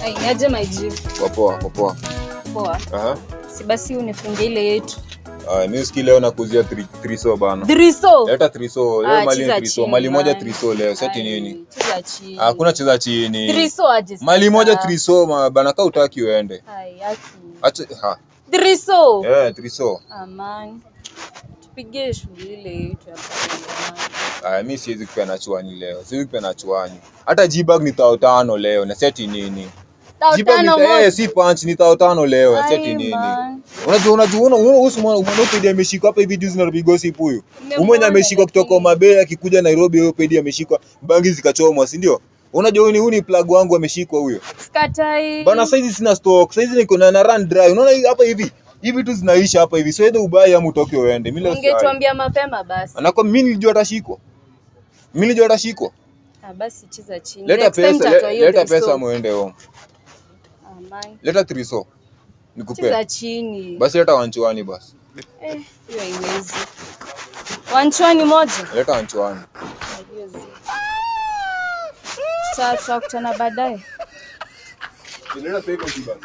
Ai, aje maji. Poa. Poa. Si basi unifungie ile yetu. Mimi sikii leo nakuzia 3 bana. 3. Leta 3. Leo mali 3. Mali moja 3 leo. Seti nini? Cheza chini. Hakuna cheza chini. 3 aje. Mali moja 3 bana, kaa utaki uende. Hai, yaki. Acha 3. 3. Amani. Tupige shughuli ile yetu hapa. Mimi siwezi kupeana chuani leo. Siwezi kupeana chuani. Hata G-bag ni 5,000 leo. Na seti nini? G-bag si punch ni 5,000 leo. Na seti nini? Unajua Usman ameshikwa hapa hivi juzi na Ruby Gossip huyu. Umwenye ameshikwa kutoka Mabea akikuja Nairobi, huyo pedi ameshikwa, bangi zikachomwa, si ndio? Unajua huyu ni plug wangu ameshikwa huyo. Skatai. Bana saizi sina stock. Saizi niko na run dry. Unaona hapa hivi. Hivi tu zinaisha hapa hivi. Siwezi ubaya ama utoke uende. Mimi leo ungetuambia mapema basi. Anako mimi nilijua atashikwa. Basi cheza chini. Leta pesa muende home. Amani. Leta 3 nikupe. Cheza chini. Basi leta wanchuani basi. Hiyo haiwezi. Wanchuani moja. Leta wanchuani. Tutakutana baadaye. Leta pesa basi.